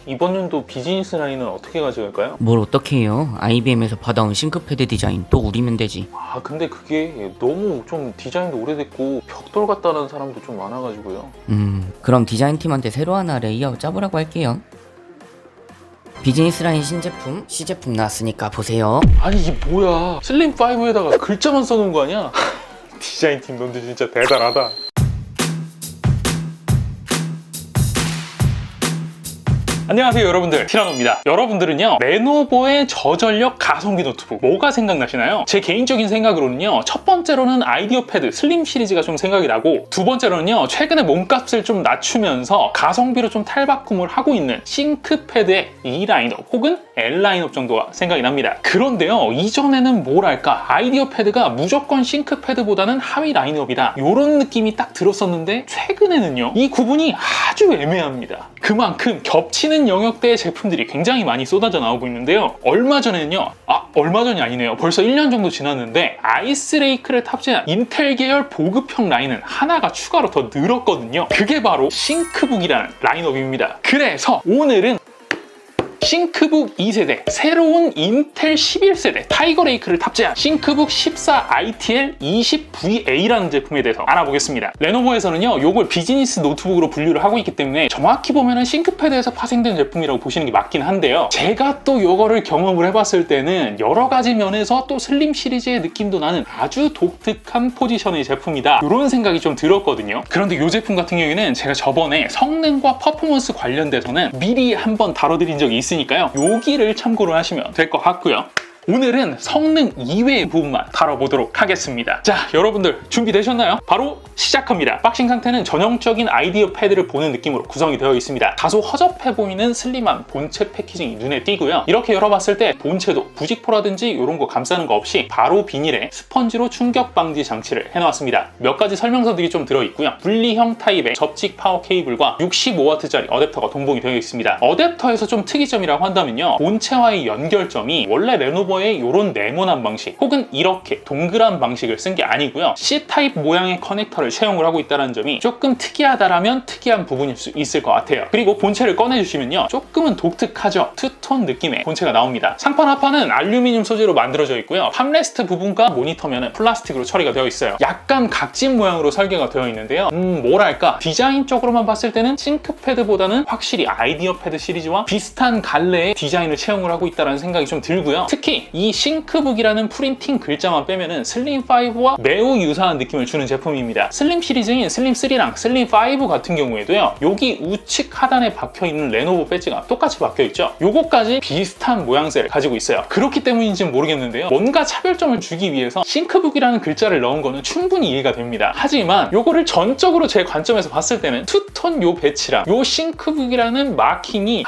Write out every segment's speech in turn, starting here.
이번 연도 비즈니스 라인은 어떻게 가져갈까요? 뭘 어떻게 해요? IBM에서 받아온 싱크패드 디자인 또 우리면 되지. 근데 그게 너무 좀 디자인도 오래됐고 벽돌 같다는 사람도 좀 많아가지고요. 그럼 디자인팀한테 새로 하나 레이아웃 짜보라고 할게요. 비즈니스 라인 신제품, C제품 나왔으니까 보세요. 아니 이게 뭐야, 슬림5에다가 글자만 써놓은 거 아니야? 디자인팀 놈들 진짜 대단하다. 안녕하세요 여러분들, 티라노입니다. 여러분들은요 레노버의 저전력 가성비 노트북 뭐가 생각나시나요? 제 개인적인 생각으로는요, 첫 번째로는 아이디어 패드 슬림 시리즈가 좀 생각이 나고, 두 번째로는요 최근에 몸값을 좀 낮추면서 가성비로 좀 탈바꿈을 하고 있는 싱크패드의 E 라인업 혹은 L 라인업 정도가 생각이 납니다. 그런데요, 이전에는 뭐랄까 아이디어 패드가 무조건 싱크패드보다는 하위 라인업이다 이런 느낌이 딱 들었었는데, 최근에는요 이 구분이 아주 애매합니다. 그만큼 겹치는 영역대의 제품들이 굉장히 많이 쏟아져 나오고 있는데요, 얼마 전에는요, 얼마 전이 아니네요, 벌써 1년 정도 지났는데 아이스레이크를 탑재한 인텔 계열 보급형 라인은 하나가 추가로 더 늘었거든요. 그게 바로 싱크북이라는 라인업입니다. 그래서 오늘은 싱크북 2세대, 새로운 인텔 11세대 타이거 레이크를 탑재한 싱크북 14 ITL 20VA라는 제품에 대해서 알아보겠습니다. 레노버에서는요 요걸 비즈니스 노트북으로 분류를 하고 있기 때문에 정확히 보면은 싱크패드에서 파생된 제품이라고 보시는 게 맞긴 한데요, 제가 또 요거를 경험을 해봤을 때는 여러 가지 면에서 또 슬림 시리즈의 느낌도 나는 아주 독특한 포지션의 제품이다 이런 생각이 좀 들었거든요. 그런데 이 제품 같은 경우에는 제가 저번에 성능과 퍼포먼스 관련돼서는 미리 한번 다뤄드린 적이 있으니까요, 여기를 참고를 하시면 될 것 같고요. 오늘은 성능 이외의 부분만 다뤄보도록 하겠습니다. 자, 여러분들 준비되셨나요? 바로 시작합니다. 박싱 상태는 전형적인 아이디어 패드를 보는 느낌으로 구성이 되어 있습니다. 다소 허접해 보이는 슬림한 본체 패키징이 눈에 띄고요. 이렇게 열어봤을 때 본체도 부직포라든지 이런 거 감싸는 거 없이 바로 비닐에 스펀지로 충격 방지 장치를 해놓았습니다. 몇 가지 설명서들이 좀 들어있고요. 분리형 타입의 접직 파워 케이블과 65W짜리 어댑터가 동봉이 되어 있습니다. 어댑터에서 좀 특이점이라고 한다면요, 본체와의 연결점이 원래 레노버 의 이런 네모난 방식 혹은 이렇게 동그란 방식을 쓴 게 아니고요, C타입 모양의 커넥터를 채용을 하고 있다는 점이 조금 특이하다라면 특이한 부분일 수 있을 것 같아요. 그리고 본체를 꺼내주시면요, 조금은 독특하죠? 투톤 느낌의 본체가 나옵니다. 상판 하판은 알루미늄 소재로 만들어져 있고요, 팜레스트 부분과 모니터면은 플라스틱으로 처리가 되어 있어요. 약간 각진 모양으로 설계가 되어 있는데요, 뭐랄까 디자인적으로만 봤을 때는 싱크패드보다는 확실히 아이디어 패드 시리즈와 비슷한 갈래의 디자인을 채용을 하고 있다는 생각이 좀 들고요. 특히 이 싱크북이라는 프린팅 글자만 빼면은 슬림5와 매우 유사한 느낌을 주는 제품입니다. 슬림 시리즈인 슬림3랑 슬림5 같은 경우에도요, 여기 우측 하단에 박혀있는 레노버 배지가 똑같이 박혀있죠. 요거까지 비슷한 모양새를 가지고 있어요. 그렇기 때문인지는 모르겠는데요, 뭔가 차별점을 주기 위해서 싱크북이라는 글자를 넣은 거는 충분히 이해가 됩니다. 하지만 요거를 전적으로 제 관점에서 봤을 때는 투톤 요 배치랑 요 싱크북이라는 마킹이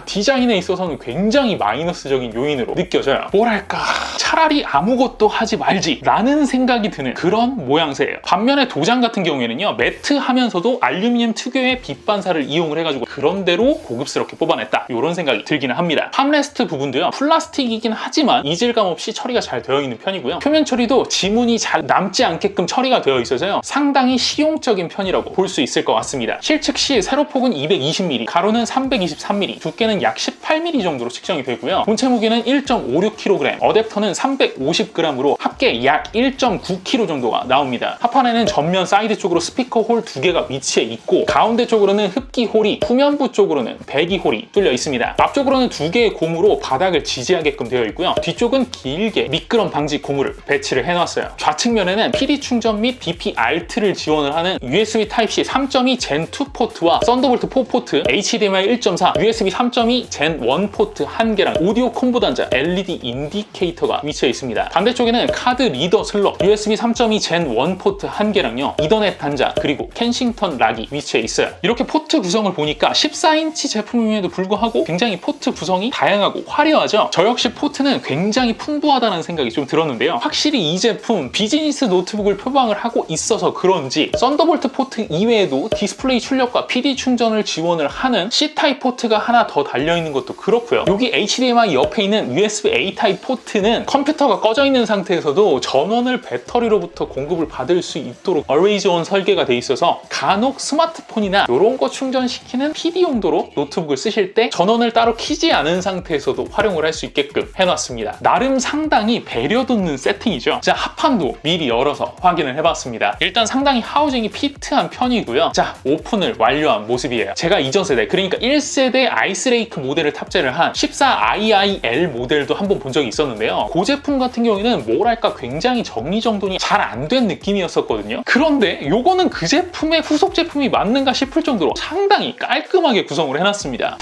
디자인에 있어서는 굉장히 마이너스적인 요인으로 느껴져요. 뭐랄까 차라리 아무것도 하지 말지 라는 생각이 드는 그런 모양새예요. 반면에 도장 같은 경우에는요, 매트하면서도 알루미늄 특유의 빛 반사를 이용을 해가지고 그런대로 고급스럽게 뽑아냈다 이런 생각이 들기는 합니다. 팜레스트 부분도요, 플라스틱이긴 하지만 이질감 없이 처리가 잘 되어 있는 편이고요, 표면 처리도 지문이 잘 남지 않게끔 처리가 되어 있어서요, 상당히 실용적인 편이라고 볼 수 있을 것 같습니다. 실측 시 세로폭은 220mm, 가로는 323mm, 두께는 약 18mm 정도로 측정이 되고요, 본체 무게는 1.56kg, 어댑터는 350g으로 합계 약 1.9kg 정도가 나옵니다. 하판에는 전면 사이드 쪽으로 스피커 홀 2개가 위치해 있고, 가운데 쪽으로는 흡기 홀이, 후면부 쪽으로는 배기 홀이 뚫려 있습니다. 앞쪽으로는 2개의 고무로 바닥을 지지하게끔 되어 있고요, 뒤쪽은 길게 미끄럼 방지 고무를 배치를 해놨어요. 좌측면에는 PD 충전 및 DP Alt를 지원을 하는 USB Type-C 3.2 Gen2 포트와 썬더볼트 4 포트, HDMI 1.4, USB 3.2 Gen1 포트 1개랑 오디오 콤보 단자, LED 인디케이터가 위치해 있습니다. 반대쪽에는 카드 리더 슬롯, USB 3.2 Gen1 포트 1개랑요, 이더넷 단자, 그리고 켄싱턴 락이 위치해 있어요. 이렇게 포트 구성을 보니까 14인치 제품임에도 불구하고 굉장히 포트 구성이 다양하고 화려하죠. 저 역시 포트는 굉장히 풍부하다는 생각이 좀 들었는데요. 확실히 이 제품 비즈니스 노트북을 표방을 하고 있어서 그런지 썬더볼트 포트 이외에도 디스플레이 출력과 PD 충전을 지원을 하는 C타입 포트가 하나 더 달려있는 것도 그렇고요. 여기 HDMI 옆에 있는 USB-A 타입 포트는 컴퓨터가 꺼져 있는 상태에서도 전원을 배터리로부터 공급을 받을 수 있도록 Always On 설계가 돼 있어서 간혹 스마트폰이나 이런 거 충전시키는 PD 용도로 노트북을 쓰실 때 전원을 따로 키지 않은 상태에서도 활용을 할 수 있게끔 해놨습니다. 나름 상당히 배려돋는 세팅이죠. 자, 합판도 미리 열어서 확인을 해봤습니다. 일단 상당히 하우징이 피트한 편이고요. 자, 오픈을 완료한 모습이에요. 제가 이전 세대, 그러니까 1세대 아이스레이크 모델을 탑재를 한 14iiL 모델도 한번 본 적이 있었는데요. 그 제품 같은 경우에는 뭐랄까 굉장히 정리정돈이 잘 안 된 느낌이었었거든요. 그런데 요거는 그 제품의 후속 제품이 맞는가 싶을 정도로 상당히 깔끔하게 구성을 해놨습니다.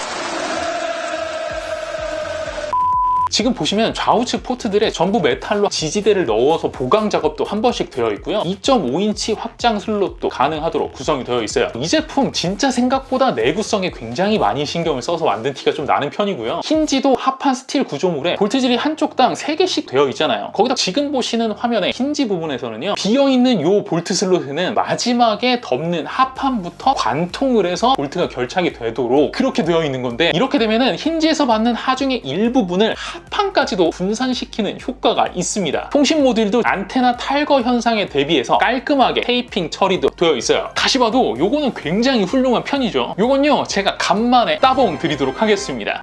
지금 보시면 좌우측 포트들에 전부 메탈로 지지대를 넣어서 보강 작업도 한 번씩 되어 있고요. 2.5인치 확장 슬롯도 가능하도록 구성이 되어 있어요. 이 제품 진짜 생각보다 내구성에 굉장히 많이 신경을 써서 만든 티가 좀 나는 편이고요. 힌지도 합판 스틸 구조물에 볼트질이 한쪽당 3개씩 되어 있잖아요. 거기다 지금 보시는 화면의 힌지 부분에서는요, 비어있는 이 볼트 슬롯에는 마지막에 덮는 합판부터 관통을 해서 볼트가 결착이 되도록 그렇게 되어 있는 건데, 이렇게 되면은 힌지에서 받는 하중의 일부분을 합판까지도 분산시키는 효과가 있습니다. 통신 모듈도 안테나 탈거 현상에 대비해서 깔끔하게 테이핑 처리도 되어 있어요. 다시 봐도 요거는 굉장히 훌륭한 편이죠. 요건요, 제가 간만에 따봉 드리도록 하겠습니다.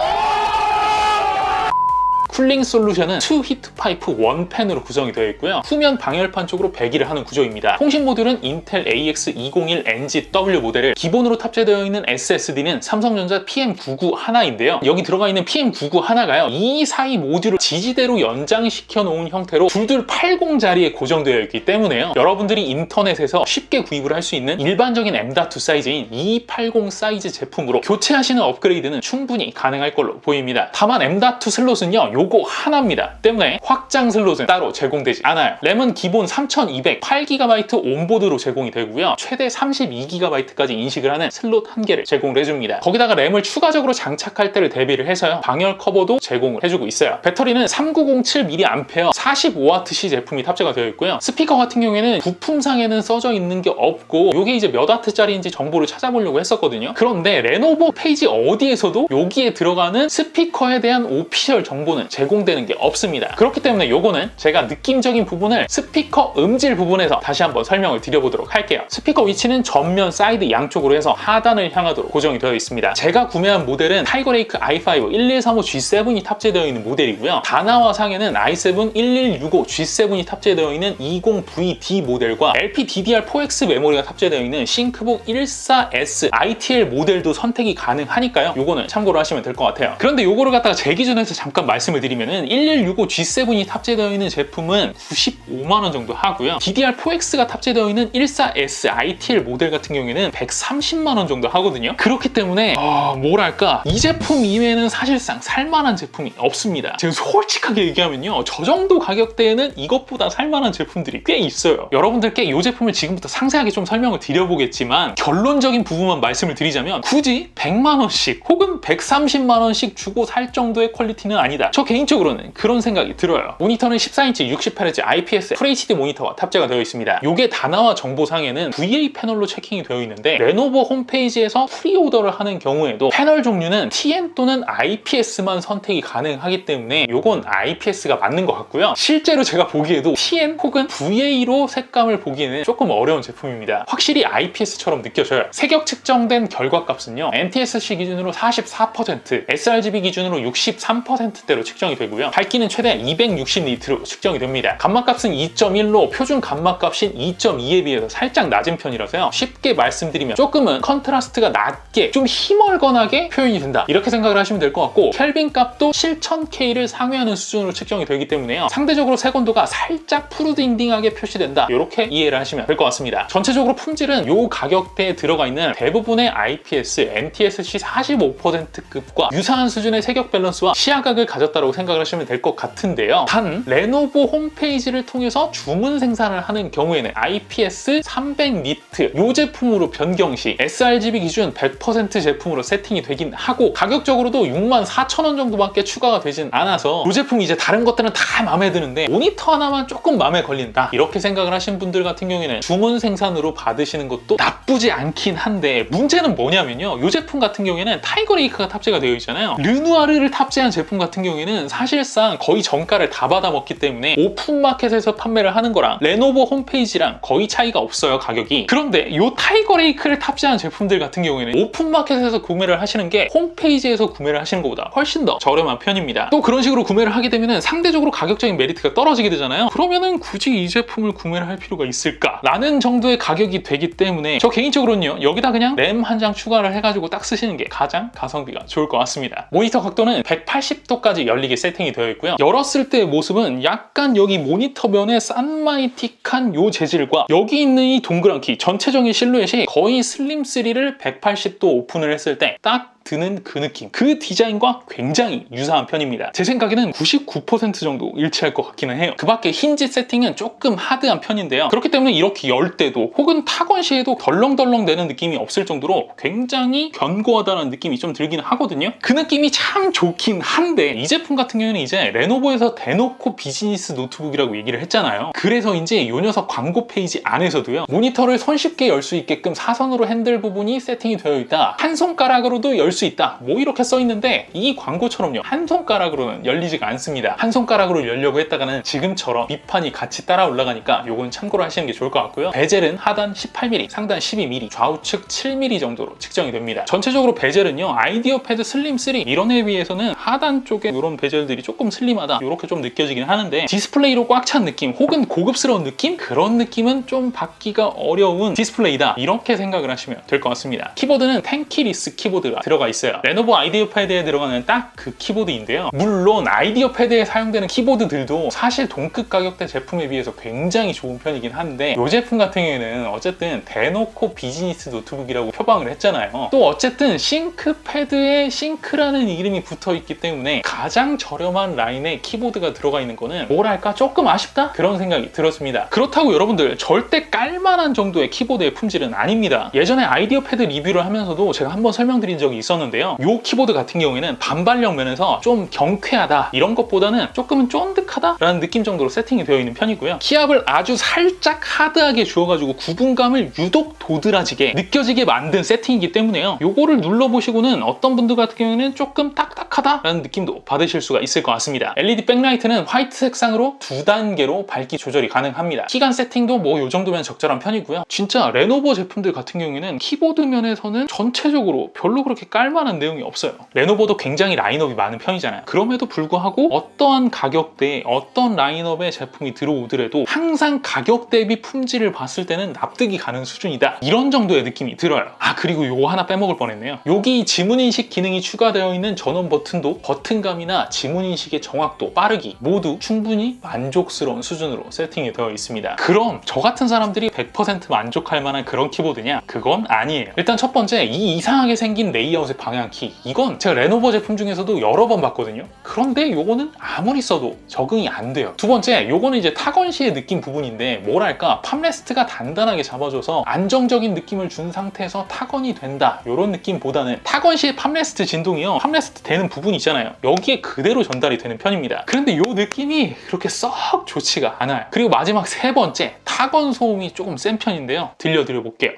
쿨링 솔루션은 2 히트 파이프 1팬으로 구성이 되어 있고요. 후면 방열판 쪽으로 배기를 하는 구조입니다. 통신 모듈은 인텔 AX201NGW 모델을 기본으로 탑재되어 있는 SSD는 삼성전자 PM991 하나인데요. 여기 들어가 있는 PM991 하나가요, 2242 모듈을 지지대로 연장시켜 놓은 형태로 2280 자리에 고정되어 있기 때문에요. 여러분들이 인터넷에서 쉽게 구입을 할 수 있는 일반적인 M.2 사이즈인 2280 사이즈 제품으로 교체하시는 업그레이드는 충분히 가능할 걸로 보입니다. 다만 M.2 슬롯은요, 요거 하나입니다. 때문에 확장 슬롯은 따로 제공되지 않아요. 램은 기본 3208GB 온보드로 제공이 되고요. 최대 32GB까지 인식을 하는 슬롯 1개를 제공을 해줍니다. 거기다가 램을 추가적으로 장착할 때를 대비를 해서요, 방열 커버도 제공을 해주고 있어요. 배터리는 3907mAh 45Wc 제품이 탑재가 되어 있고요. 스피커 같은 경우에는 부품상에는 써져 있는 게 없고 요게 이제 몇 와트짜리인지 정보를 찾아보려고 했었거든요. 그런데 레노버 페이지 어디에서도 여기에 들어가는 스피커에 대한 오피셜 정보는 제공되는 게 없습니다. 그렇기 때문에 요거는 제가 느낌적인 부분을 스피커 음질 부분에서 다시 한번 설명을 드려보도록 할게요. 스피커 위치는 전면, 사이드 양쪽으로 해서 하단을 향하도록 고정이 되어 있습니다. 제가 구매한 모델은 타이거레이크 i5 1135G7이 탑재되어 있는 모델이고요. 다나와 상에는 i7 1165 G7이 탑재되어 있는 20VD 모델과 LPDDR4X 메모리가 탑재되어 있는 싱크북 14S ITL 모델도 선택이 가능하니까요. 요거는 참고로 하시면 될 것 같아요. 그런데 요거를 갖다가 제 기준에서 잠깐 말씀을 드리면은 1165 G7이 탑재되어 있는 제품은 95만 원 정도 하고요. DDR4X가 탑재되어 있는 14S ITL 모델 같은 경우에는 130만 원 정도 하거든요. 그렇기 때문에 뭐랄까, 이 제품 이외에는 사실상 살만한 제품이 없습니다. 제가 솔직하게 얘기하면요, 저 정도 가격대에는 이것보다 살만한 제품들이 꽤 있어요. 여러분들께 이 제품을 지금부터 상세하게 좀 설명을 드려보겠지만, 결론적인 부분만 말씀을 드리자면 굳이 100만 원씩 혹은 130만 원씩 주고 살 정도의 퀄리티는 아니다. 저 개인적으로는 그런 생각이 들어요. 모니터는 14인치 60Hz IPS FHD 모니터가 탑재가 되어 있습니다. 요게 다나와 정보상에는 VA 패널로 체킹이 되어 있는데, 레노버 홈페이지에서 프리오더를 하는 경우에도 패널 종류는 TN 또는 IPS만 선택이 가능하기 때문에 요건 IPS가 맞는 것 같고요. 실제로 제가 보기에도 TN 혹은 VA로 색감을 보기에는 조금 어려운 제품입니다. 확실히 IPS처럼 느껴져요. 색역 측정된 결과값은요, NTSC 기준으로 44%, sRGB 기준으로 63%대로 측정이 되고요. 밝기는 최대 260니트로 측정이 됩니다. 감마값은 2.1로 표준 감마값인 2.2에 비해서 살짝 낮은 편이라서요, 쉽게 말씀드리면 조금은 컨트라스트가 낮게 좀 희멀건하게 표현이 된다, 이렇게 생각을 하시면 될 것 같고, 켈빈 값도 7000K를 상회하는 수준으로 측정이 되기 때문에요, 상대적으로 색온도가 살짝 푸르딩딩하게 표시된다, 이렇게 이해를 하시면 될 것 같습니다. 전체적으로 품질은 이 가격대에 들어가 있는 대부분의 IPS, NTSC 45%급과 유사한 수준의 색역 밸런스와 시야각을 가졌다고 라고 생각을 하시면 될 것 같은데요. 단 레노버 홈페이지를 통해서 주문 생산을 하는 경우에는 IPS 300 니트 이 제품으로 변경 시 sRGB 기준 100% 제품으로 세팅이 되긴 하고 가격적으로도 64,000원 정도밖에 추가가 되진 않아서 이 제품 이제 다른 것들은 다 마음에 드는데 모니터 하나만 조금 마음에 걸린다 이렇게 생각을 하신 분들 같은 경우에는 주문 생산으로 받으시는 것도 나쁘지 않긴 한데 문제는 뭐냐면요. 이 제품 같은 경우에는 타이거 레이크가 탑재가 되어 있잖아요. 르누아르를 탑재한 제품 같은 경우에는 사실상 거의 정가를 다 받아먹기 때문에 오픈마켓에서 판매를 하는 거랑 레노버 홈페이지랑 거의 차이가 없어요, 가격이. 그런데 이 타이거 레이크를 탑재한 제품들 같은 경우에는 오픈마켓에서 구매를 하시는 게 홈페이지에서 구매를 하시는 것보다 훨씬 더 저렴한 편입니다. 또 그런 식으로 구매를 하게 되면 상대적으로 가격적인 메리트가 떨어지게 되잖아요. 그러면은 굳이 이 제품을 구매를 할 필요가 있을까? 라는 정도의 가격이 되기 때문에 저 개인적으로는요, 여기다 그냥 램 한 장 추가를 해가지고 딱 쓰시는 게 가장 가성비가 좋을 것 같습니다. 모니터 각도는 180도까지 열리게 세팅이 되어 있고요. 열었을 때의 모습은 약간 여기 모니터 면에 산마이틱한 요 재질과 여기 있는 이 동그란 키 전체적인 실루엣이 거의 슬림3를 180도 오픈을 했을 때 딱 드는 그 느낌, 그 디자인과 굉장히 유사한 편입니다. 제 생각에는 99% 정도 일치할 것 같기는 해요. 그 밖에 힌지 세팅은 조금 하드한 편인데요. 그렇기 때문에 이렇게 열 때도 혹은 타건 시에도 덜렁덜렁 되는 느낌이 없을 정도로 굉장히 견고하다는 느낌이 좀 들긴 하거든요. 그 느낌이 참 좋긴 한데 이 제품 같은 경우는 이제 레노버에서 대놓고 비즈니스 노트북이라고 얘기를 했잖아요. 그래서인지 이 녀석 광고 페이지 안에서도요, 모니터를 손쉽게 열 수 있게끔 사선으로 핸들 부분이 세팅이 되어 있다, 한 손가락으로도 열 수 있다, 뭐 이렇게 써 있는데 이 광고처럼요, 한 손가락으로는 열리지가 않습니다. 한 손가락으로 열려고 했다가는 지금처럼 밑판이 같이 따라 올라가니까 요건 참고로 하시는 게 좋을 것 같고요. 베젤은 하단 18mm, 상단 12mm, 좌우측 7mm 정도로 측정이 됩니다. 전체적으로 베젤은요, 아이디어 패드 슬림 3 이런에 비해서는 하단 쪽에 이런 베젤들이 조금 슬림하다 이렇게 좀 느껴지긴 하는데 디스플레이로 꽉 찬 느낌 혹은 고급스러운 느낌? 그런 느낌은 좀 받기가 어려운 디스플레이다 이렇게 생각을 하시면 될 것 같습니다. 키보드는 텐키리스 키보드가 들어가 있어요. 레노버 아이디어 패드에 들어가는 딱 그 키보드인데요. 물론 아이디어 패드에 사용되는 키보드들도 사실 동급 가격대 제품에 비해서 굉장히 좋은 편이긴 한데 이 제품 같은 경우에는 어쨌든 대놓고 비즈니스 노트북이라고 표방을 했잖아요. 또 어쨌든 싱크패드에 싱크라는 이름이 붙어 있기 때문에 가장 저렴한 라인의 키보드가 들어가 있는 거는 뭐랄까 조금 아쉽다? 그런 생각이 들었습니다. 그렇다고 여러분들 절대 깔만한 정도의 키보드의 품질은 아닙니다. 예전에 아이디어 패드 리뷰를 하면서도 제가 한번 설명드린 적이 있었는데요. 이 키보드 같은 경우에는 반발력 면에서 좀 경쾌하다 이런 것보다는 조금은 쫀득하다 라는 느낌 정도로 세팅이 되어 있는 편이고요. 키압을 아주 살짝 하드하게 주어가지고 구분감을 유독 도드라지게 느껴지게 만든 세팅이기 때문에요. 요거를 눌러보시고는 어떤 분들 같은 경우에는 조금 딱딱하다 라는 느낌도 받으실 수가 있을 것 같습니다. LED 백라이트는 화이트 색상으로 2단계로 밝기 조절이 가능합니다. 키간 세팅도 뭐 요 정도면 적절한 편이고요. 진짜 레노버 제품들 같은 경우에는 키보드 면에서는 전체적으로 별로 그렇게 깔만한 내용이 없어요. 레노버도 굉장히 라인업이 많은 편이잖아요. 그럼에도 불구하고 어떠한 가격대에 어떤 라인업의 제품이 들어오더라도 항상 가격 대비 품질을 봤을 때는 납득이 가는 수준이다, 이런 정도의 느낌이 들어요. 아, 그리고 요거 하나 빼먹을 뻔했네요. 여기 지문인식 기능이 추가되어 있는 전원 버튼도 버튼감이나 지문인식의 정확도, 빠르기 모두 충분히 만족스러운 수준으로 세팅이 되어 있습니다. 그럼 저 같은 사람들이 100% 만족할 만한 그런 키보드냐? 그건 아니에요. 일단 첫 번째, 이 이상하게 생긴 레이아웃의 방향키, 이건 제가 레노버 제품 중에서도 여러 번 봤거든요. 그런데 요거는 아무리 써도 적응이 안 돼요. 두 번째, 요거는 이제 타건시의 느낌 부분인데 뭐랄까 팜레스트가 단단하게 잡아줘서 안정적인 느낌을 준 상태에서 타건이 된다 이런 느낌보다는 타건시의 팜레스트 진동이요, 팜레스트 되는 부분 있잖아요, 여기에 그대로 전달이 되는 편입니다. 그런데 요 느낌이 그렇게 썩 좋지가 않아요. 그리고 마지막 세 번째, 타건 소음이 조금 센 편인데요. 들려드려 볼게요.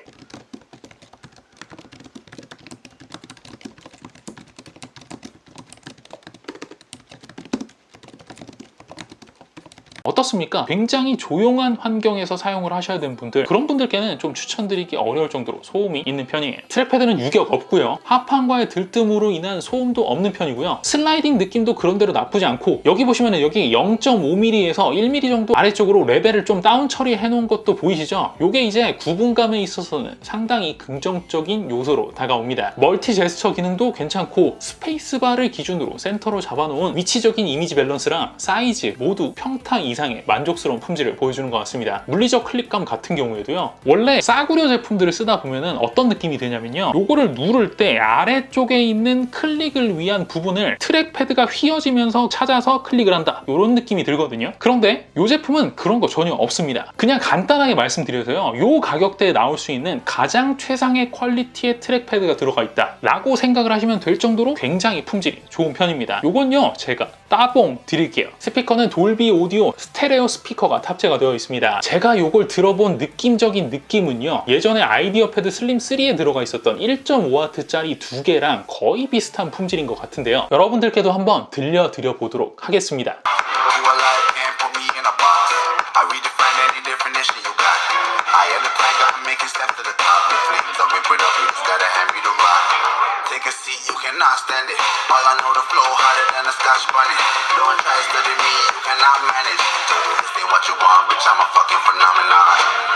어떻습니까? 굉장히 조용한 환경에서 사용을 하셔야 되는 분들, 그런 분들께는 좀 추천드리기 어려울 정도로 소음이 있는 편이에요. 트랙패드는 유격 없고요. 하판과의 들뜸으로 인한 소음도 없는 편이고요. 슬라이딩 느낌도 그런대로 나쁘지 않고, 여기 보시면 여기 0.5mm에서 1mm 정도 아래쪽으로 레벨을 좀 다운 처리해 놓은 것도 보이시죠? 이게 이제 구분감에 있어서는 상당히 긍정적인 요소로 다가옵니다. 멀티 제스처 기능도 괜찮고, 스페이스바를 기준으로 센터로 잡아놓은 위치적인 이미지 밸런스랑 사이즈 모두 평타 이상의 만족스러운 품질을 보여주는 것 같습니다. 물리적 클릭감 같은 경우에도요, 원래 싸구려 제품들을 쓰다 보면은 어떤 느낌이 드냐면요, 요거를 누를 때 아래쪽에 있는 클릭을 위한 부분을 트랙패드가 휘어지면서 찾아서 클릭을 한다, 이런 느낌이 들거든요. 그런데 이 제품은 그런 거 전혀 없습니다. 그냥 간단하게 말씀드려서요, 요 가격대에 나올 수 있는 가장 최상의 퀄리티의 트랙패드가 들어가 있다 라고 생각을 하시면 될 정도로 굉장히 품질이 좋은 편입니다. 요건요, 제가 따봉 드릴게요. 스피커는 돌비 오디오 스테레오 스피커가 탑재가 되어 있습니다. 제가 요걸 들어본 느낌적인 느낌은요, 예전에 아이디어 패드 슬림 3에 들어가 있었던 1.5W짜리 두 개랑 거의 비슷한 품질인 것 같은데요. 여러분들께도 한번 들려드려 보도록 하겠습니다. Take a seat, you cannot stand it. All I know, the flow harder than a scotch bunny. Don't try to study me, you cannot manage. This ain't what you want, bitch, I'm a fucking phenomenon.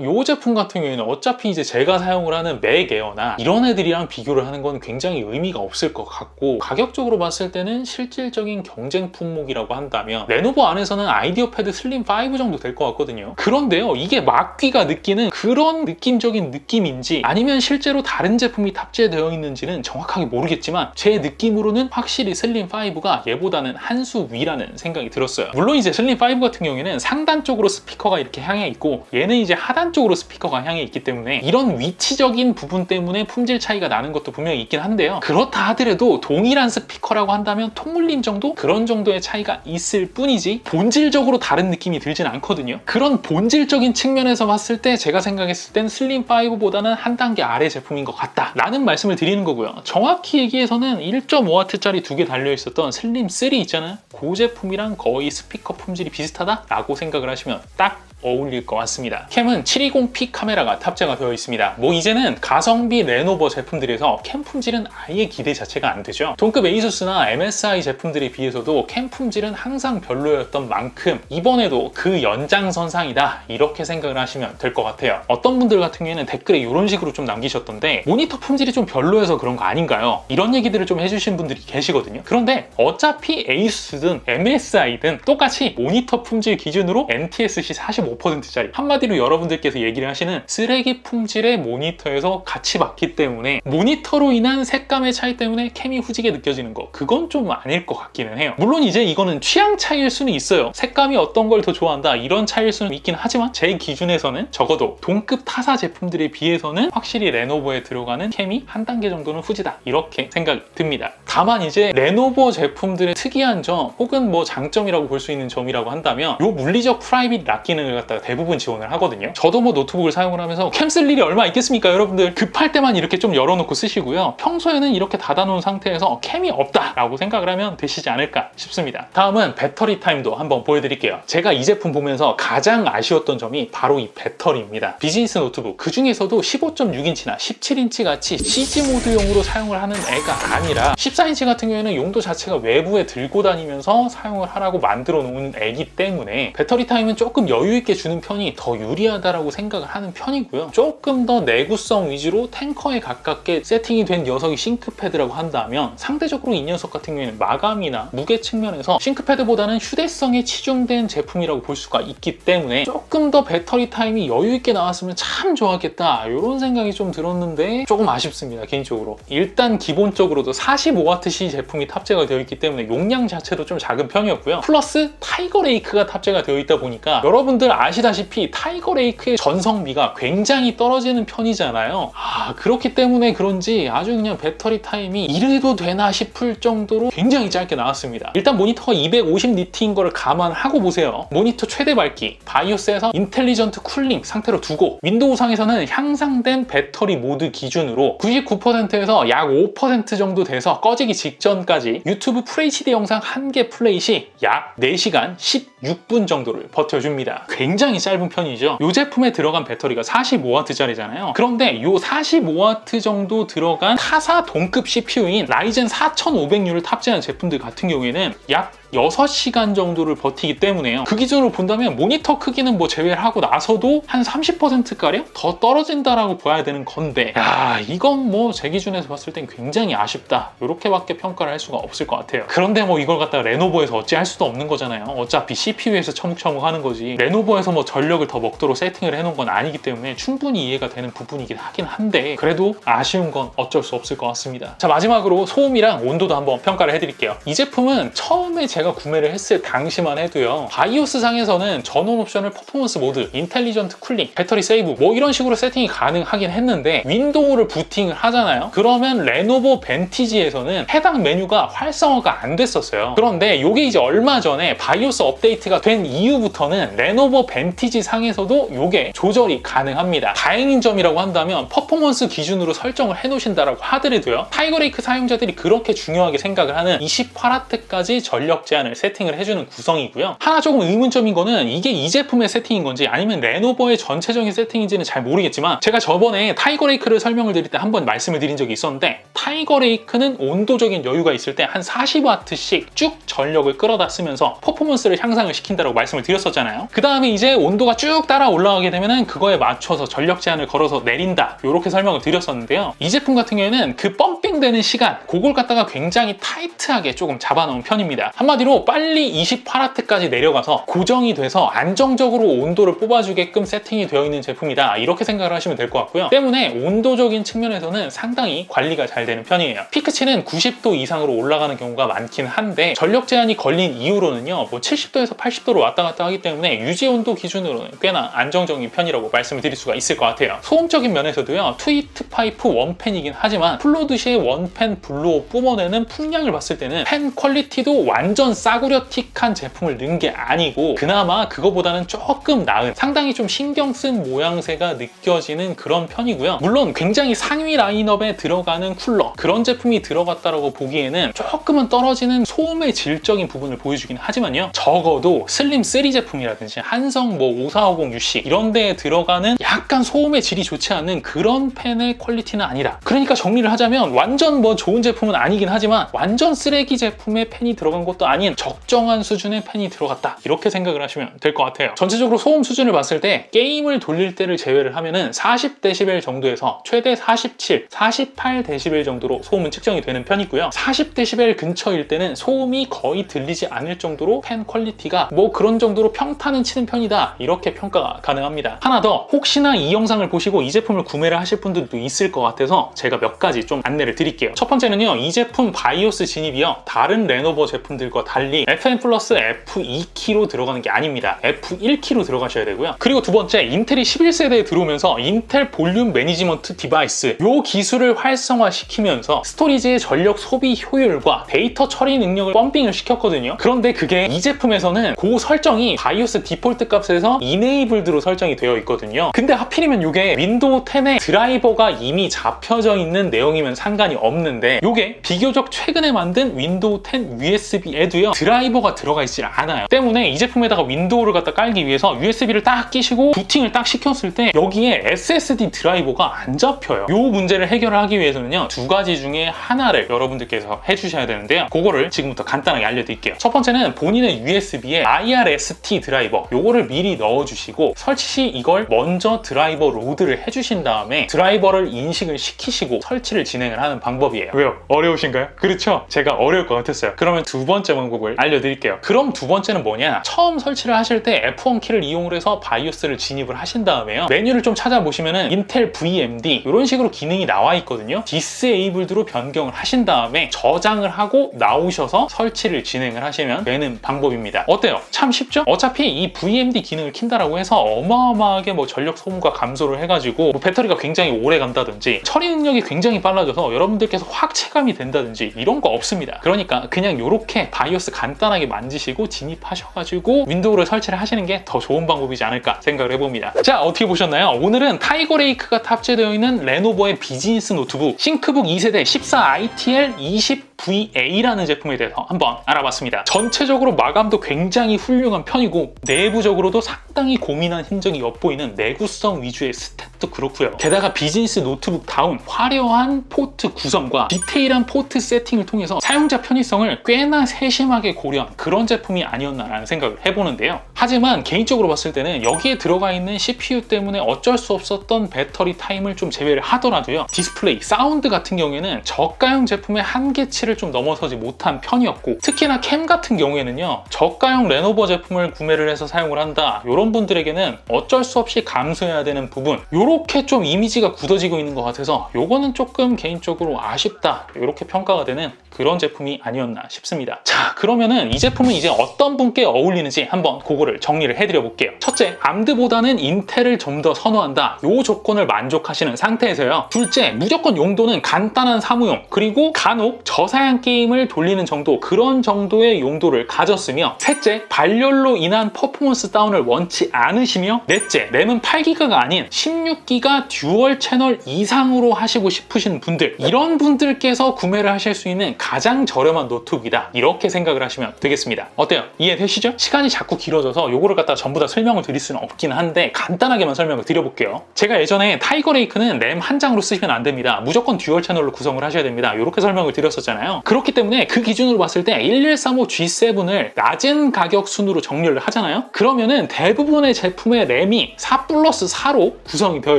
이 제품 같은 경우에는 어차피 이제 제가 사용을 하는 맥 에어나 이런 애들이랑 비교를 하는 건 굉장히 의미가 없을 것 같고, 가격적으로 봤을 때는 실질적인 경쟁 품목이라고 한다면 레노버 안에서는 아이디어 패드 슬림 5 정도 될 것 같거든요. 그런데요, 이게 막귀가 느끼는 그런 느낌적인 느낌인지 아니면 실제로 다른 제품이 탑재되어 있는지는 정확하게 모르겠지만, 제 느낌으로는 확실히 슬림 5가 얘보다는 한 수 위라는 생각이 들었어요. 물론 이제 슬림 5 같은 경우에는 상단 쪽으로 스피커가 이렇게 향해 있고, 얘는 이제 하단 쪽으로 스피커가 향해 있기 때문에 이런 위치적인 부분 때문에 품질 차이가 나는 것도 분명히 있긴 한데요, 그렇다 하더라도 동일한 스피커라고 한다면 통울림 정도? 그런 정도의 차이가 있을 뿐이지 본질적으로 다른 느낌이 들진 않거든요. 그런 본질적인 측면에서 봤을 때 제가 생각했을 땐 슬림 5보다는 한 단계 아래 제품인 것 같다 라는 말씀을 드리는 거고요. 정확히 얘기해서는 1.5W짜리 두 개 달려있었던 슬림 3 있잖아요, 그 제품이랑 거의 스피커 품질이 비슷하다 라고 생각을 하시면 딱 어울릴 것 같습니다. 캠은 720p 카메라가 탑재가 되어 있습니다. 뭐 이제는 가성비 레노버 제품들에서 캠 품질은 아예 기대 자체가 안 되죠. 동급 에이수스나 MSI 제품들에 비해서도 캠 품질은 항상 별로였던 만큼 이번에도 그 연장선상이다, 이렇게 생각을 하시면 될 것 같아요. 어떤 분들 같은 경우에는 댓글에 이런 식으로 좀 남기셨던데, 모니터 품질이 좀 별로여서 그런 거 아닌가요? 이런 얘기들을 좀 해주신 분들이 계시거든요. 그런데 어차피 에이수스든 MSI든 똑같이 모니터 품질 기준으로 NTSC 45%짜리, 한마디로 여러분들께서 얘기를 하시는 쓰레기 품질의 모니터에서 같이 봤기 때문에 모니터로 인한 색감의 차이 때문에 캠이 후지게 느껴지는 거, 그건 좀 아닐 것 같기는 해요. 물론 이제 이거는 취향 차이일 수는 있어요. 색감이 어떤 걸 더 좋아한다 이런 차이일 수는 있긴 하지만, 제 기준에서는 적어도 동급 타사 제품들에 비해서는 확실히 레노버에 들어가는 캠이 한 단계 정도는 후지다, 이렇게 생각이 듭니다. 다만 이제 레노버 제품들의 특이한 점 혹은 뭐 장점이라고 볼 수 있는 점이라고 한다면, 요 물리적 프라이빗 락 기능을 갖다가 대부분 지원을 하거든요. 저도 뭐 노트북을 사용을 하면서 캠 쓸 일이 얼마 있겠습니까? 여러분들 급할 때만 이렇게 좀 열어놓고 쓰시고요, 평소에는 이렇게 닫아놓은 상태에서 캠이 없다 라고 생각을 하면 되시지 않을까 싶습니다. 다음은 배터리 타임도 한번 보여드릴게요. 제가 이 제품 보면서 가장 아쉬웠던 점이 바로 이 배터리입니다. 비즈니스 노트북, 그 중에서도 15.6인치나 17인치 같이 CG 모드용으로 사용을 하는 애가 아니라 14인치 같은 경우에는 용도 자체가 외부에 들고 다니면서 사용을 하라고 만들어 놓은 애기 때문에 배터리 타임은 조금 여유 있게 주는 편이 더 유리하다라고 생각을 하는 편이고요. 조금 더 내구성 위주로 탱커에 가깝게 세팅이 된 녀석이 싱크패드라고 한다면, 상대적으로 이 녀석 같은 경우에는 마감이나 무게 측면에서 싱크패드보다는 휴대성에 치중된 제품이라고 볼 수가 있기 때문에 조금 더 배터리 타임이 여유 있게 나왔으면 참 좋았겠다, 이런 생각이 좀 들었는데 조금 아쉽습니다, 개인적으로. 일단 기본적으로도 45Wc 제품이 탑재가 되어 있기 때문에 용량 자체도 좀 작은 편이었고요. 플러스 타이거 레이크가 탑재가 되어 있다 보니까 여러분들 아시다시피 타이거 레이크의 전성비가 굉장히 떨어지는 편이잖아요. 그렇기 때문에 그런지 아주 그냥 배터리 타임이 이래도 되나 싶을 정도로 굉장히 짧게 나왔습니다. 일단 모니터가 250 니트인 거를 감안하고 보세요. 모니터 최대 밝기, 바이오스에서 인텔리전트 쿨링 상태로 두고, 윈도우상에서는 향상된 배터리 모드 기준으로 99%에서 약 5% 정도 돼서 꺼지기 직전까지 유튜브 FHD 영상 1개 플레이 시 약 4시간 16분 정도를 버텨줍니다. 굉장히 짧은 편이죠. 이 제품에 들어간 배터리가 45W짜리잖아요. 그런데 이 45W 정도 들어간 타사 동급 CPU인 라이젠 4500U를 탑재한 제품들 같은 경우에는 약 6시간 정도를 버티기 때문에요. 그 기준으로 본다면 모니터 크기는 뭐 제외를 하고 나서도 한 30%가량 더 떨어진다라고 봐야 되는 건데, 야, 이건 뭐 제 기준에서 봤을 땐 굉장히 아쉽다, 이렇게밖에 평가를 할 수가 없을 것 같아요. 그런데 뭐 이걸 갖다가 레노버에서 어찌 할 수도 없는 거잖아요. 어차피 CPU에서 처묵처묵 하는 거지, 레노버에서 뭐 전력을 더 먹도록 세팅을 해놓은 건 아니기 때문에 충분히 이해가 되는 부분이긴 하긴 한데, 그래도 아쉬운 건 어쩔 수 없을 것 같습니다. 자, 마지막으로 소음이랑 온도도 한번 평가를 해드릴게요. 이 제품은 처음에 제가 구매를 했을 당시만 해도요, 바이오스 상에서는 전원 옵션을 퍼포먼스 모드, 인텔리전트 쿨링, 배터리 세이브 뭐 이런 식으로 세팅이 가능하긴 했는데, 윈도우를 부팅을 하잖아요. 그러면 레노버 벤티지에서는 해당 메뉴가 활성화가 안 됐었어요. 그런데 이게 이제 얼마 전에 바이오스 업데이트가 된 이후부터는 레노버 벤티지 상에서도 이게 조절이 가능합니다. 다행인 점이라고 한다면 퍼포먼스 기준으로 설정을 해놓으신다라고 하더라도요, 타이거레이크 사용자들이 그렇게 중요하게 생각을 하는 28W까지 전력 제한을 세팅을 해주는 구성이고요. 하나 조금 의문점인 거는 이게 이 제품의 세팅인 건지 아니면 레노버의 전체적인 세팅인지는 잘 모르겠지만, 제가 저번에 타이거레이크를 설명을 드릴 때 한번 말씀을 드린 적이 있었는데, 타이거레이크는 온도적인 여유가 있을 때 한 40W씩 쭉 전력을 끌어다 쓰면서 퍼포먼스를 향상을 시킨다고 말씀을 드렸었잖아요. 그 다음에 이제 온도가 쭉 따라 올라가게 되면은 그거에 맞춰서 전력 제한을 걸어서 내린다, 이렇게 설명을 드렸었는데요. 이 제품 같은 경우에는 그 펌핑 되는 시간, 그걸 갖다가 굉장히 타이트하게 조금 잡아놓은 편입니다. 한마디로 빨리 28W까지 내려가서 고정이 돼서 안정적으로 온도를 뽑아주게끔 세팅이 되어 있는 제품이다, 이렇게 생각을 하시면 될 것 같고요. 때문에 온도적인 측면에서는 상당히 관리가 잘 되는 편이에요. 피크치는 90도 이상으로 올라가는 경우가 많긴 한데, 전력 제한이 걸린 이후로는요, 뭐 70도에서 80도로 왔다 갔다 하기 때문에 유지 온도 기준으로는 꽤나 안정적인 편이라고 말씀을 드릴 수가 있을 것 같아요. 소음적인 면에서도요, 트위트 파이프 원팬이긴 하지만 플로드시의 원팬 블로어 뿜어내는 풍량을 봤을 때는 팬 퀄리티도 완전 싸구려틱한 제품을 넣은 게 아니고, 그나마 그거보다는 조금 나은, 상당히 좀 신경 쓴 모양새가 느껴지는 그런 편이고요. 물론 굉장히 상위 라인업에 들어가는 쿨러, 그런 제품이 들어갔다라고 보기에는 조금은 떨어지는 소음의 질적인 부분을 보여주긴 하지만요, 적어도 슬림 3 제품이라든지 한성 뭐 5450UC 이런 데에 들어가는 약간 소음의 질이 좋지 않은 그런 팬의 퀄리티는 아니다. 그러니까 정리를 하자면, 완전 뭐 좋은 제품은 아니긴 하지만 완전 쓰레기 제품의 팬이 들어간 것도 아닌 적정한 수준의 팬이 들어갔다, 이렇게 생각을 하시면 될 것 같아요. 전체적으로 소음 수준을 봤을 때 게임을 돌릴 때를 제외를 하면은 40dB 정도에서 최대 47, 48dB 정도로 소음은 측정이 되는 편이고요. 40dB 근처일 때는 소음이 거의 들리지 않을 정도로 팬 퀄리티가 뭐 그런 정도로 평타는 치는 편이다, 이렇게 평가가 가능합니다. 하나 더, 혹시나 이 영상을 보시고 이 제품을 구매를 하실 분들도 있을 것 같아서 제가 몇 가지 좀 안내를 드릴게요. 첫 번째는요, 이 제품 바이오스 진입이요, 다른 레노버 제품들과 달리 FM 플러스 F2키로 들어가는 게 아닙니다. F1키로 들어가셔야 되고요. 그리고 두 번째, 인텔이 11세대에 들어오면서 인텔 볼륨 매니지먼트 디바이스, 요 기술을 활성화시키면서 스토리지의 전력 소비 효율과 데이터 처리 능력을 펌핑을 시켰거든요. 그런데 그게 이 제품에서는 그 설정이 바이오스 디폴트 값에서 이네이블드로 설정이 되어 있거든요. 근데 하필이면 이게 윈도우 10에 드라이버가 이미 잡혀져 있는 내용이면 상관이 없는데, 이게 비교적 최근에 만든 윈도우 10 USB에도요, 드라이버가 들어가 있질 않아요. 때문에 이 제품에다가 윈도우를 갖다 깔기 위해서 USB를 딱 끼시고 부팅을 딱 시켰을 때 여기에 SSD 드라이버가 안 잡혀요. 이 문제를 해결하기 위해서는요, 두 가지 중에 하나를 여러분들께서 해주셔야 되는데요, 그거를 지금부터 간단하게 알려드릴게요. 첫 번째는 본인의 USB에 IRST 드라이버, 요거를 미리 넣어주시고 설치 시 이걸 먼저 드라이버 로드를 해주신 다음에 드라이버를 인식을 시키시고 설치를 진행을 하는 방법이에요. 왜요? 어려우신가요? 그렇죠? 제가 어려울 것 같았어요. 그러면 두 번째 방법을 알려드릴게요. 그럼 두 번째는 뭐냐, 처음 설치를 하실 때 F1 키를 이용을 해서 바이오스를 진입을 하신 다음에요, 메뉴를 좀 찾아보시면은 인텔 VMD 이런 식으로 기능이 나와 있거든요. 디스에이블드로 변경을 하신 다음에 저장을 하고 나오셔서 설치를 진행을 하시면 되는 방법입니다. 어때요? 참 쉽죠? 어차피 이 VMD 기능을 킨다라고 해서 어마어마하게 뭐 전력 소모가 감소를 해가지고 뭐 배터리가 굉장히 오래 간다든지 처리 능력이 굉장히 빨라져서 여러분들께서 확 체감이 된다든지 이런 거 없습니다. 그러니까 그냥 이렇게 바이오스 간단하게 만지시고 진입하셔가지고 윈도우를 설치를 하시는 게 더 좋은 방법이지 않을까 생각을 해봅니다. 자, 어떻게 보셨나요? 오늘은 타이거레이크가 탑재되어 있는 레노버의 비즈니스 노트북 싱크북 2세대 14ITL20VA라는 제품에 대해서 한번 알아봤습니다. 전체적으로 마감도 굉장히 훌륭한 편이고 내부적으로도 상당히 고민한 흔적이 엿보이는 내구성 위주의 스탯 또 그렇고요. 게다가 비즈니스 노트북다운 화려한 포트 구성과 디테일한 포트 세팅을 통해서 사용자 편의성을 꽤나 세심하게 고려한 그런 제품이 아니었나라는 생각을 해보는데요. 하지만 개인적으로 봤을 때는 여기에 들어가 있는 CPU 때문에 어쩔 수 없었던 배터리 타임을 좀 제외를 하더라도요, 디스플레이, 사운드 같은 경우에는 저가형 제품의 한계치를 좀 넘어서지 못한 편이었고, 특히나 캠 같은 경우에는요, 저가형 레노버 제품을 구매를 해서 사용을 한다, 이런 분들에게는 어쩔 수 없이 감수해야 되는 부분, 이렇게 좀 이미지가 굳어지고 있는 것 같아서 요거는 조금 개인적으로 아쉽다, 이렇게 평가가 되는 그런 제품이 아니었나 싶습니다. 자, 그러면은 이 제품은 이제 어떤 분께 어울리는지 한번 그거를 정리를 해드려 볼게요. 첫째, 암드보다는 인텔을 좀 더 선호한다, 요 조건을 만족하시는 상태에서요. 둘째, 무조건 용도는 간단한 사무용, 그리고 간혹 저사양 게임을 돌리는 정도, 그런 정도의 용도를 가졌으며, 셋째, 발열로 인한 퍼포먼스 다운을 원치 않으시며, 넷째, 램은 8기가가 아닌 16기가 듀얼 채널 이상으로 하시고 싶으신 분들, 이런 분들께서 구매를 하실 수 있는 가장 저렴한 노트북이다, 이렇게 생각을 하시면 되겠습니다. 어때요? 이해되시죠? 시간이 자꾸 길어져서 요거를 갖다 전부 다 설명을 드릴 수는 없긴 한데 간단하게만 설명을 드려볼게요. 제가 예전에 타이거 레이크는 램 한 장으로 쓰시면 안 됩니다, 무조건 듀얼 채널로 구성을 하셔야 됩니다, 이렇게 설명을 드렸었잖아요. 그렇기 때문에 그 기준으로 봤을 때 1135G7을 낮은 가격 순으로 정렬을 하잖아요. 그러면은 대부분의 제품의 램이 4+4로 구성이 되어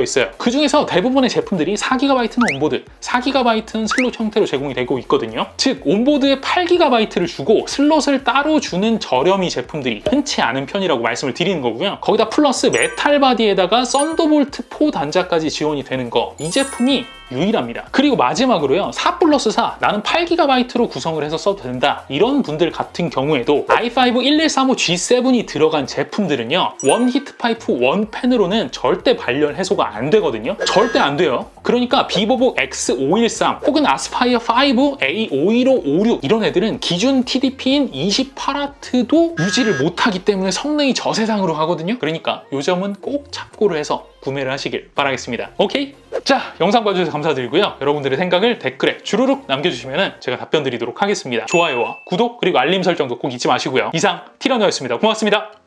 있어요. 그 중에서 대부분의 제품들이 4GB는 온보드, 4GB는 슬롯 형태로 제공이 되고 있거든요. 즉 온보드에 8GB를 주고 슬롯을 따로 주는 저렴이 제품들이 흔치 않은 편이라고 말씀을 드리는 거고요. 거기다 플러스 메탈 바디에다가 썬더볼트 4 단자까지 지원이 되는 거, 이 제품이 유일합니다. 그리고 마지막으로요, 4+4, 나는 8GB로 구성을 해서 써도 된다, 이런 분들 같은 경우에도 i5 1135G7이 들어간 제품들은요, 원 히트 파이프 원 팬으로는 절대 발열 해소가 안 되거든요. 절대 안 돼요. 그러니까 비보복 X513 혹은 아스파이어 5 A51556 이런 애들은 기준 TDP인 28W도 유지를 못하기 때문에 성능이 저세상으로 가거든요. 그러니까 이 점은 꼭 참고를 해서 구매를 하시길 바라겠습니다. 오케이? 자, 영상 봐주셔서 감사드리고요. 여러분들의 생각을 댓글에 주르륵 남겨주시면 제가 답변 드리도록 하겠습니다. 좋아요와 구독 그리고 알림 설정도 꼭 잊지 마시고요. 이상 티라노였습니다. 고맙습니다.